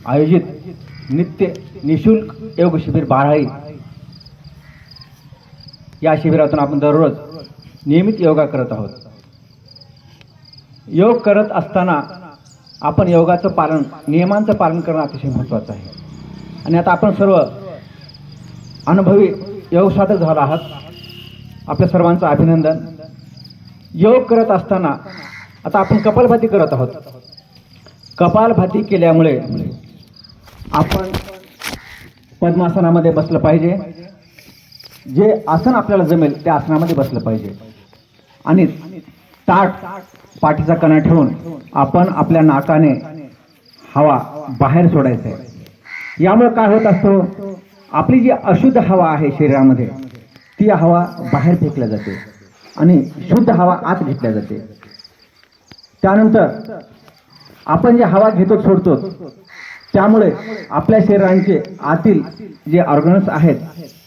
आयोजित नित्य निशुल्क योग शिबिर बाराळी या शिबिरातून आपण दररोज नियमित योगा करत आहोत। योग करत असताना आपण योगाचं पालन, नियमांचं पालन करणं अतिशय महत्त्वाचं आहे। आणि आता आपण सर्व अनुभवी योग साधक झाला आहात, आपल्या सर्वांचं अभिनंदन। योग करत असताना आता आपण कपालभाती करत आहोत। कपालभाती केल्यामुळे आपण पद्मासनामध्ये बसलं पाहिजे, जे आसन आपल्याला जमेल त्या आसनामध्ये बसलं पाहिजे आणि ताठ पाठीचा कणा ठेवून आपण आपल्या नाकाने हवा बाहेर सोडायचं आहे। यामुळे काय होत असतो, आपली जी अशुद्ध हवा आहे शरीरामध्ये ती हवा बाहेर फेकल्या जाते आणि शुद्ध हवा आत घेतल्या जाते। त्यानंतर आपण जे हवा घेतो सोडतो त्यामुळे आपल्या शरीराचे आतील जे ऑर्गन्स आहेत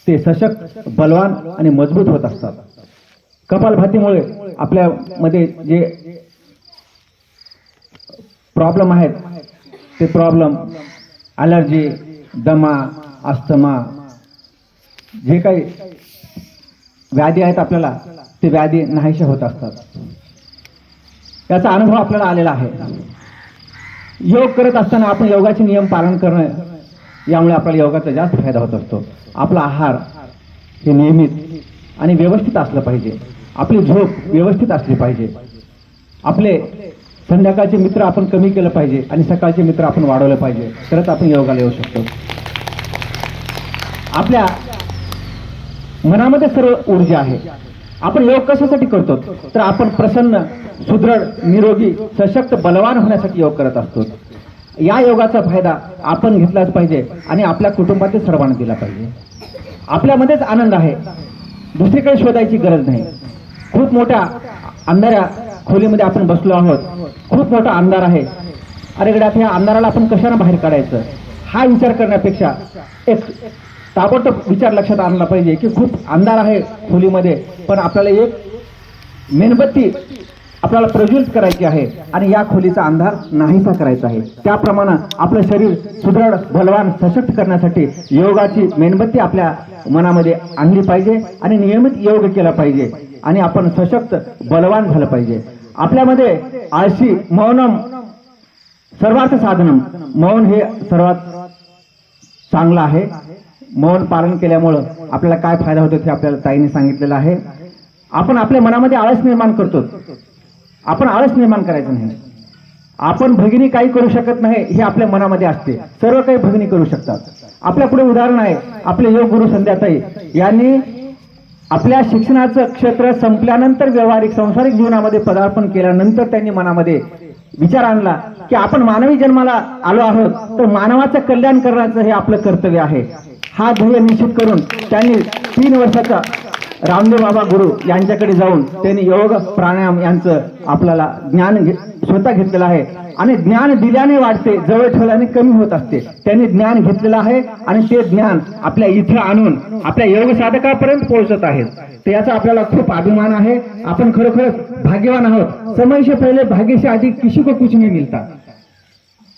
ते सशक्त, बलवान आणि मजबूत होत असतात। कपालभातीमुळे आपल्यामध्ये जे प्रॉब्लेम आहेत ते प्रॉब्लेम ॲलर्जी, दमा, अस्थमा, जे काही व्याधी आहेत आपल्याला ते व्याधी नाहीसे होत असतात। याचा अनुभव आपल्याला आलेला आहे। योग करत असताना आपण योगाचे नियम पालन करणं, यामुळे आपल्याला योगाचा जास्त फायदा होत असतो। आपला आहार हे नियमित आणि व्यवस्थित असलं पाहिजे, आपली झोप व्यवस्थित असली पाहिजे, आपले संध्याकाळचे मित्र आपण कमी केलं पाहिजे आणि सकाळचे मित्र आपण वाढवलं पाहिजे, तरच आपण योगाला येऊ शकतो। आपल्या मनामध्ये सर्व ऊर्जा आहे। आपण योग कशासाठी करतो तर आपण प्रसन्न, सुदृढ, निरोगी, सशक्त, बलवान होण्यासाठी योग करत असतो। या योगाचा फायदा आपण घेतलाच पाहिजे आणि आपल्या कुटुंबातील सर्वांना दिला पाहिजे। आपल्यामध्येच आनंद आहे, दुसरीकडे शोधायची गरज नाही। खूप मोठ्या अंधाऱ्या खोलीमध्ये आपण बसलो आहोत, खूप मोठा अंधार आहे, अरे गड्या ह्या अंधाराला आपण कशाने बाहेर काढायचं हा विचार करण्यापेक्षा एक ताबडतोब विचार लक्षात आणला पाहिजे की खूप अंधार आहे खोलीमध्ये, पण आपल्याला एक मेणबत्ती आपल्याला प्रज्वलित करायची आहे आणि या खोलीचा अंधार नाहीसा करायचा आहे। त्याप्रमाणे आपलं शरीर सुदृढ, बलवान, सशक्त करण्यासाठी योगाची मेणबत्ती आपल्या मनामध्ये आणली पाहिजे आणि नियमित योग केला पाहिजे आणि आपण सशक्त, बलवान झालं पाहिजे। आपल्यामध्ये आळशी, मौनम सर्वार्थ साधनम, मौन हे सर्वात चांगलं आहे। मौन पालन केल्यामुळं आपल्याला काय फायदा होतो हे आपल्याला ताईने सांगितलेलं आहे। आपण आपल्या मनामध्ये आळस निर्माण करतो, आपण आळस निर्माण करायचं नाही। आपण भगिनी काही करू शकत नाही हे आपल्या मनामध्ये असते, सर्व काही भगिनी करू शकतात। आपल्या पुढे उदाहरण आहे, आपले योग गुरु संध्याताई यांनी आपल्या शिक्षणाचं क्षेत्र संपल्यानंतर व्यावहारिक सांसारिक जीवनामध्ये पदार्पण केल्यानंतर त्यांनी मनामध्ये विचार आणला की आपण मानवी जन्माला आलो आहोत तर मानवाचं कल्याण करण्याचं हे आपलं कर्तव्य आहे। हा ध्येय निश्चित करून त्यांनी 3 वर्षाचा रामदेव बाबा गुरु यांच्याकडे जाऊन त्यांनी योग, प्राणायाम यांचं आपल्याला ज्ञान स्वतः घेतलेलं आहे आणि ज्ञान दिल्याने वाढते, जवळ ठेवल्याने कमी होत असते। त्यांनी ज्ञान घेतलेलं आहे आणि ते ज्ञान आपल्या इथं आणून आपल्या योग साधकापर्यंत पोहोचत आहेत, तर याचा आपल्याला खूप अभिमान आहे। आपण खरोखरच भाग्यवान आहोत। समय से पहले भाग्य से अधिक किसी को कुछ नहीं मिलता,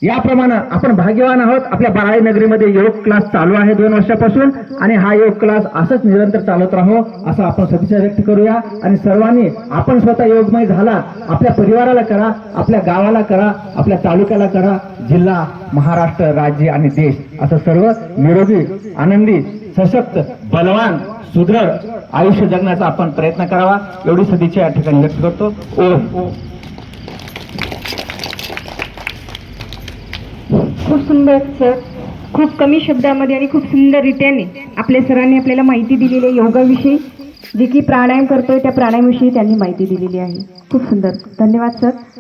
याप्रमाणे आपण भाग्यवान आहोत। आपल्या बाराळी नगरीमध्ये योग क्लास चालू आहे 2 वर्षापासून आणि हा योग क्लास असंच निरंतर चालत राहो असं आपण सदिच्छा व्यक्त करूया आणि सर्वांनी आपण स्वतः योगमय झाला, आपल्या परिवाराला करा, आपल्या गावाला करा, आपल्या तालुक्याला करा, जिल्हा, महाराष्ट्र, राज्य आणि देश असं सर्व निरोगी, आनंदी, सशक्त, बलवान, सुदृढ आयुष्य जगण्याचा आपण प्रयत्न करावा, एवढी सदिच्छा या ठिकाणी व्यक्त करतो। ओम। खूप सुंदर सर, खूप कमी शब्दामध्ये आणि खूप सुंदर रीत्याने आपल्या सरांनी आपल्याला माहिती दिलेली आहे योगाविषयी, जे की प्राणायाम करतोय त्या प्राणायामविषयी त्यांनी माहिती दिलेली आहे। खूप सुंदर, धन्यवाद सर।